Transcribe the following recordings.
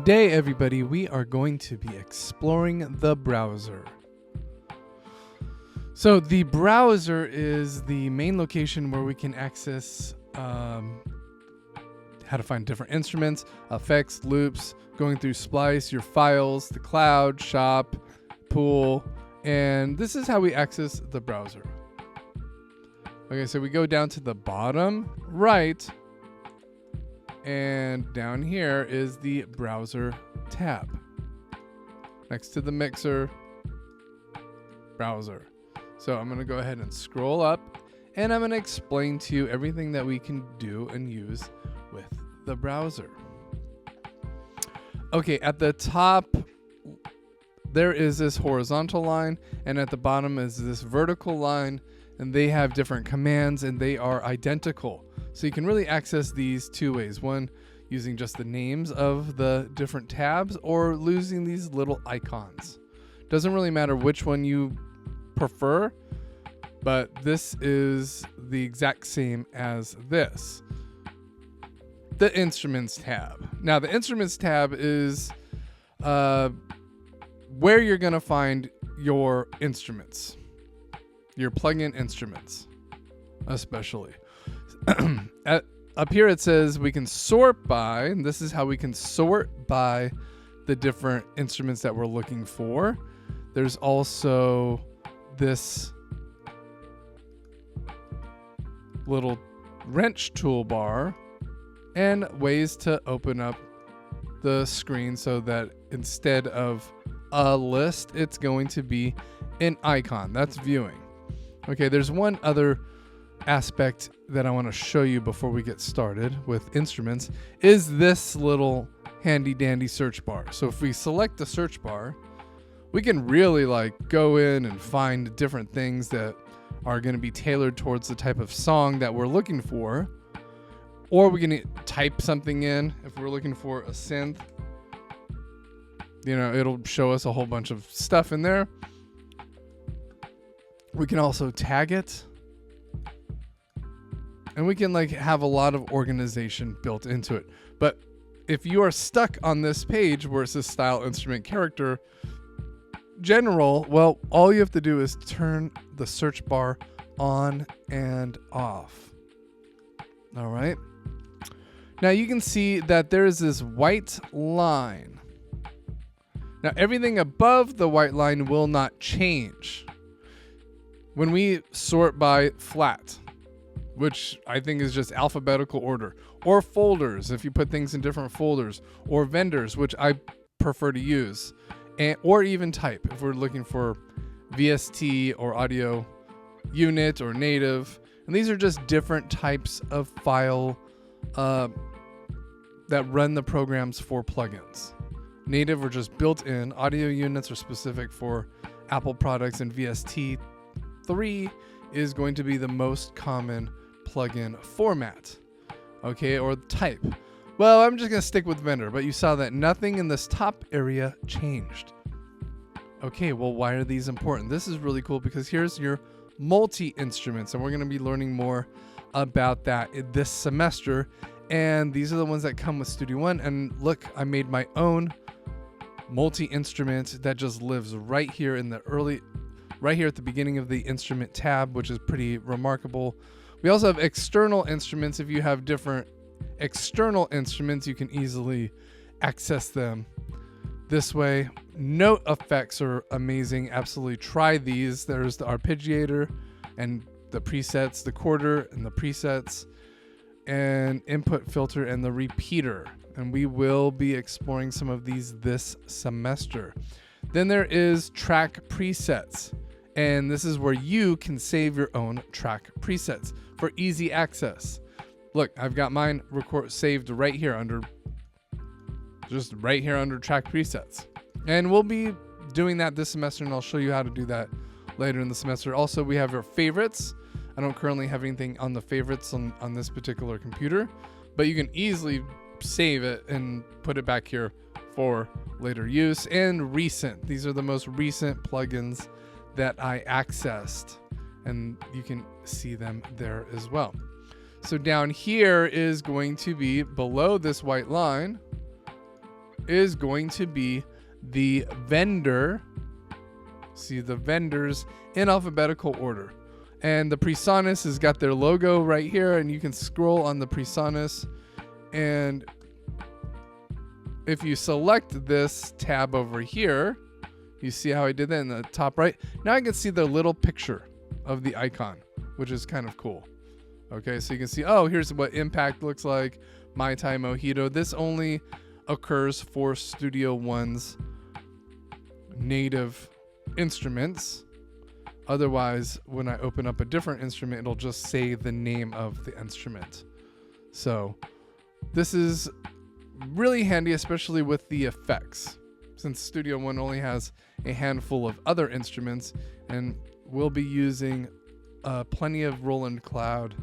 Today, everybody, we are going to be exploring the browser. So the browser is the main location where we can access how to find different instruments, effects, loops, going through Splice, your files, the cloud, shop, pool, and this is how we access the browser. Okay, so we go down to the bottom right, and down here is the browser tab. Next to the mixer, browser. So I'm going to go ahead and scroll up, and I'm going to explain to you everything that we can do and use with the browser. Okay, at the top, there is this horizontal line, and at the bottom is this vertical line, and they have different commands, and they are identical. So you can really access these two ways. One, using just the names of the different tabs, or using these little icons. Doesn't really matter which one you prefer, but this is the exact same as this. The Instruments tab. Now, the Instruments tab is where you're going to find your instruments, your plugin instruments, especially. Up here it says we can sort by, and this is how we can sort by the different instruments that we're looking for. There's also this little wrench toolbar and ways to open up the screen so that instead of a list, it's going to be an icon. That's viewing. Okay, there's one other aspect that I want to show you before we get started with instruments is this little handy dandy search bar. So if we select the search bar, we can really go in and find different things that are going to be tailored towards the type of song that we're looking for. Or we can type something in. If we're looking for a synth, it'll show us a whole bunch of stuff in there. We can also tag it. And we can have a lot of organization built into it. But if you are stuck on this page where it says style, instrument, character, general, well, all you have to do is turn the search bar on and off. All right. Now you can see that there is this white line. Now everything above the white line will not change. When we sort by flat, which I think is just alphabetical order, or folders if you put things in different folders, or vendors, which I prefer to use, or even type if we're looking for VST or audio unit or native. And these are just different types of file that run the programs for plugins. Native are just built in. Audio units are specific for Apple products, and VST3 is going to be the most common plugin format, okay, or type. Well, I'm just going to stick with vendor, but you saw that nothing in this top area changed. Okay, well, why are these important? This is really cool because here's your multi-instruments, and we're going to be learning more about that this semester, and these are the ones that come with Studio One. And look, I made my own multi-instrument that just lives right here at the beginning of the instrument tab, which is pretty remarkable. We also have external instruments. If you have different external instruments, you can easily access them this way. Note effects are amazing. Absolutely try these. There's the arpeggiator and the presets, the quarter and the presets, and input filter and the repeater. And we will be exploring some of these this semester. Then there is track presets. And this is where you can save your own track presets for easy access. Look, I've got mine saved right here under track presets. And we'll be doing that this semester, and I'll show you how to do that later in the semester. Also, we have our favorites. I don't currently have anything on the favorites on this particular computer, but you can easily save it and put it back here for later use. And recent. These are the most recent plugins that I accessed, and you can see them there as well. So down here is going to be below this white line is going to be the vendor. See the vendors in alphabetical order. And the PreSonus has got their logo right here, and you can scroll on the PreSonus, and if you select this tab over here, you see how I did that in the top right. Now I can see the little picture of the icon, which is kind of cool. Okay, so you can see, oh, here's what Impact looks like, Mai Tai Mojito. This only occurs for Studio One's native instruments. Otherwise, when I open up a different instrument, it'll just say the name of the instrument. So this is really handy, especially with the effects, since Studio One only has a handful of other instruments, and we'll be using plenty of Roland Cloud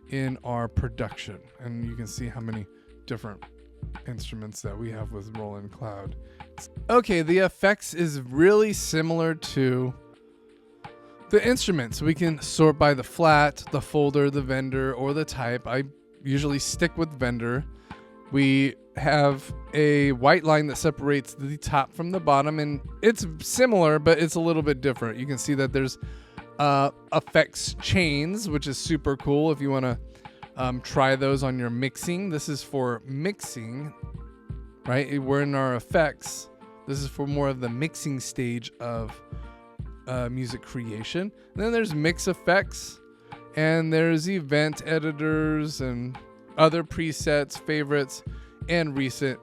in our production. And you can see how many different instruments that we have with Roland Cloud. Okay, the effects is really similar to the instruments. We can sort by the flat, the folder, the vendor, or the type. I usually stick with vendor. We have a white line that separates the top from the bottom, and it's similar, but it's a little bit different. You can see that there's effects chains, which is super cool if you want to try those on your mixing. This is for mixing, right? We're in our effects. This is for more of the mixing stage of music creation. And then there's mix effects, and there's event editors and other presets, favorites, and recent,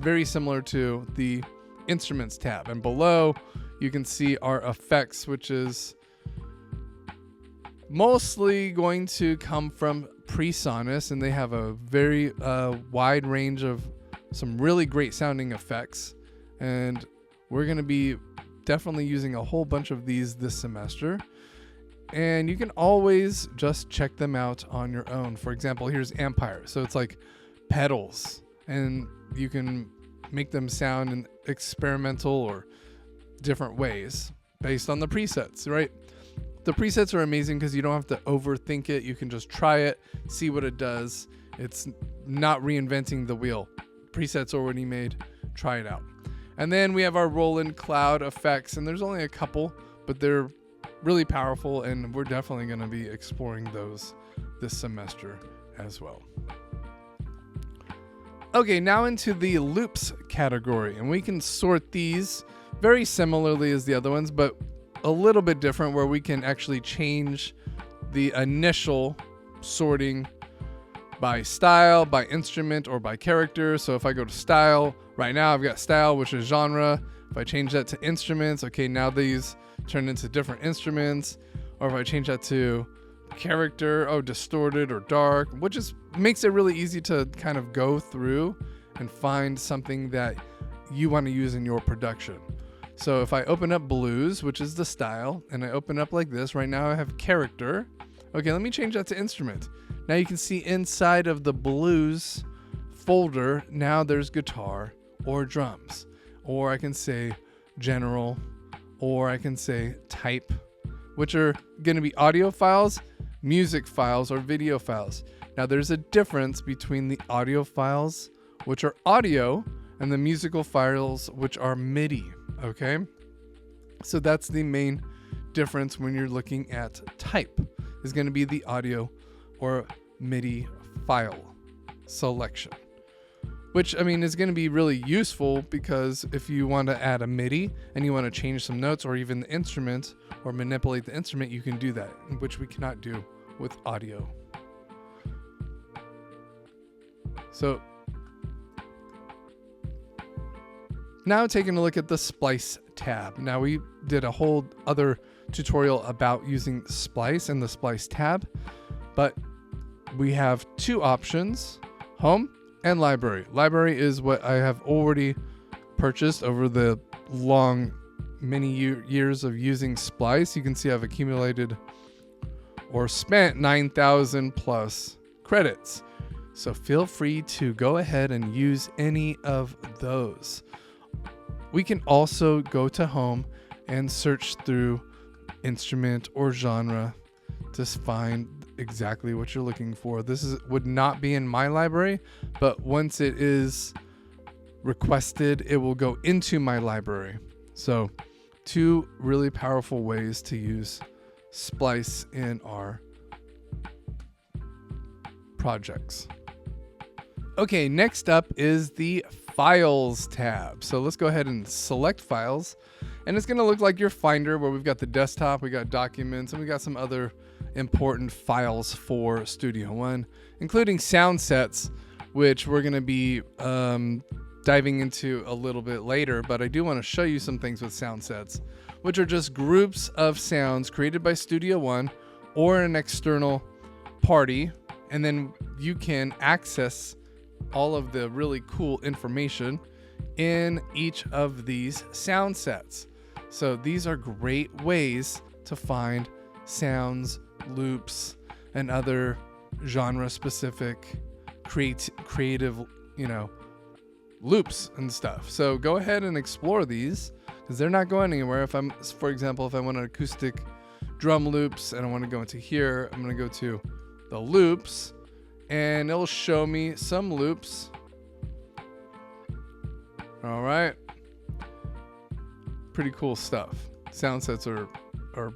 very similar to the instruments tab. And below you can see our effects, which is mostly going to come from PreSonus, and they have a very wide range of some really great sounding effects, and we're going to be definitely using a whole bunch of these this semester. And you can always just check them out on your own. For example, here's Ampire. So it's like pedals, and you can make them sound in experimental or different ways based on the presets, right? The presets are amazing because you don't have to overthink it. You can just try it, see what it does. It's not reinventing the wheel. Presets already made. Try it out. And then we have our Roland Cloud effects, and there's only a couple, but they're really powerful, and we're definitely going to be exploring those this semester as well. Okay, now into the loops category, and we can sort these very similarly as the other ones, but a little bit different, where we can actually change the initial sorting by style, by instrument, or by character. So if I go to style, right now I've got style, which is genre. If I change that to instruments, okay, now these turn into different instruments. Or if I change that to character, oh, distorted or dark, which is makes it really easy to kind of go through and find something that you want to use in your production. So if I open up blues, which is the style, and I open up like this, right now I have character. Okay, let me change that to instrument. Now you can see inside of the blues folder, now there's guitar or drums, or I can say general, or I can say type, which are going to be audio files, music files, or video files. Now there's a difference between the audio files, which are audio, and the musical files, which are MIDI. Okay, so that's the main difference when you're looking at type, is going to be the audio or MIDI file selection, which I mean is going to be really useful, because if you want to add a MIDI and you want to change some notes or even the instrument or manipulate the instrument, you can do that, which we cannot do with audio. So now taking a look at the Splice tab. Now we did a whole other tutorial about using Splice and the Splice tab, but we have two options, home and library. Library is what I have already purchased over the long many years of using Splice. You can see I've accumulated or spent 9,000 plus credits. So feel free to go ahead and use any of those. We can also go to home and search through instrument or genre to find exactly what you're looking for. This would not be in my library, but once it is requested, it will go into my library. So 2 really powerful ways to use Splice in our projects. Okay, next up is the Files tab. So let's go ahead and select Files, and it's going to look like your Finder, where we've got the desktop, we got documents, and we got some other important files for Studio One, including sound sets, which we're going to be diving into a little bit later. But I do want to show you some things with sound sets, which are just groups of sounds created by Studio One or an external party, and then you can access all of the really cool information in each of these sound sets. So these are great ways to find sounds, loops, and other genre-specific creative, loops and stuff. So go ahead and explore these, because they're not going anywhere. For example, if I want an acoustic drum loops and I want to go into here, I'm going to go to the loops, and it'll show me some loops. All right. Pretty cool stuff. Sound sets are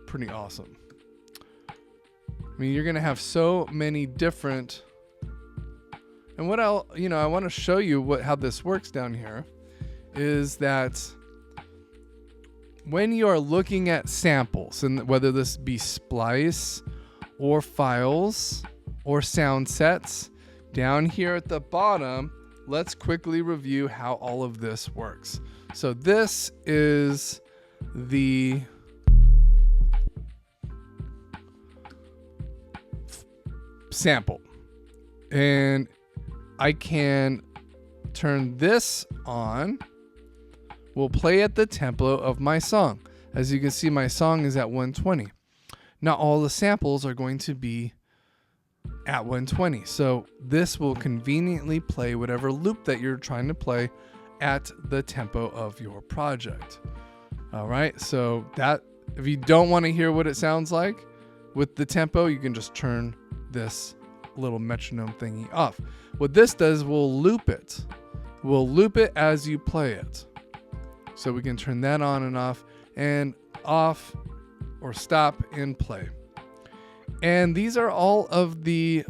pretty awesome. I mean, you're going to have so many different. And what I want to show you how this works down here is that when you are looking at samples, and whether this be Splice or Files or sound sets, down here at the bottom, let's quickly review how all of this works. So this is the sample, and I can turn this on. We'll play at the tempo of my song. As you can see, my song is at 120. Not all the samples are going to be at 120. So this will conveniently play whatever loop that you're trying to play at the tempo of your project. All right. So that, if you don't want to hear what it sounds like with the tempo, you can just turn this little metronome thingy off. What this does, we'll loop it. We'll loop it as you play it. So we can turn that on and off or stop and play. And these are all of the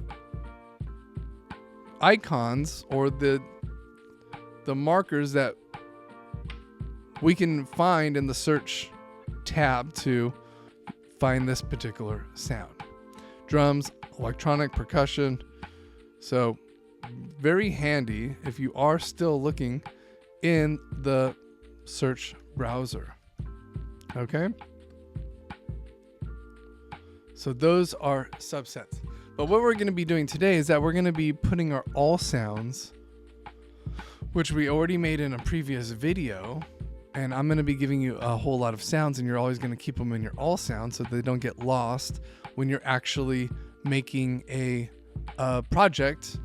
icons or the markers that we can find in the search tab to find this particular sound. Drums, electronic percussion. So very handy if you are still looking in the search browser. Okay. So those are subsets. But what we're going to be doing today is that we're going to be putting our all sounds, which we already made in a previous video. And I'm going to be giving you a whole lot of sounds, and you're always going to keep them in your all sounds so they don't get lost when you're actually making a project.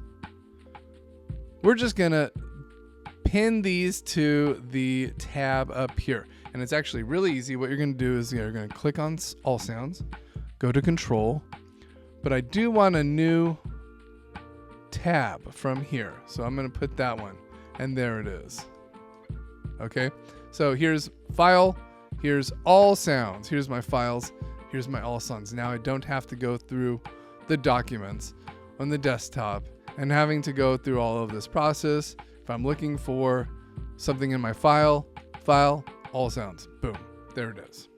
We're just going to pin these to the tab up here. And it's actually really easy. What you're going to do is you're going to click on all sounds, go to control, but I do want a new tab from here. So I'm going to put that one, and there it is. Okay. So here's file, here's all sounds, here's my files, here's my all sounds. Now I don't have to go through the documents on the desktop and having to go through all of this process. If I'm looking for something in my file, all sounds, boom, there it is.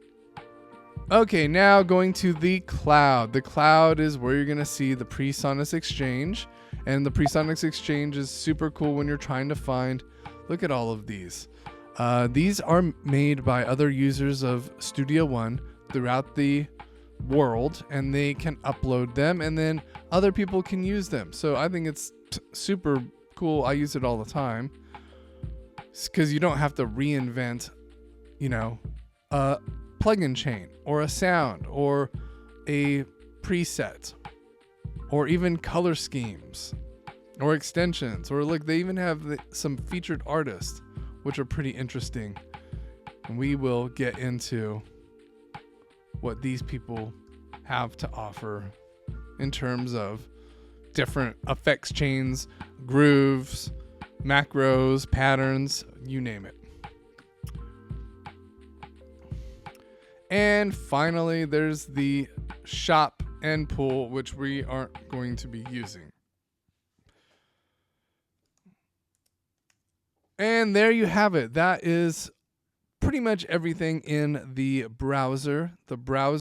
Okay, now going to the cloud. The cloud is where you're going to see the Presonus Exchange, and the Presonus Exchange is super cool when you're trying to find, look at all of these. These are made by other users of Studio One throughout the world, and they can upload them, and then other people can use them. So I think it's super cool. I use it all the time because you don't have to reinvent, a plugin chain or a sound or a preset or even color schemes or extensions, or look, they even have some featured artists, which are pretty interesting. And we will get into what these people have to offer in terms of different effects chains, grooves, macros, patterns, you name it. And finally, there's the shop and pool, which we aren't going to be using. And there you have it. That is pretty much everything in the browser. The browser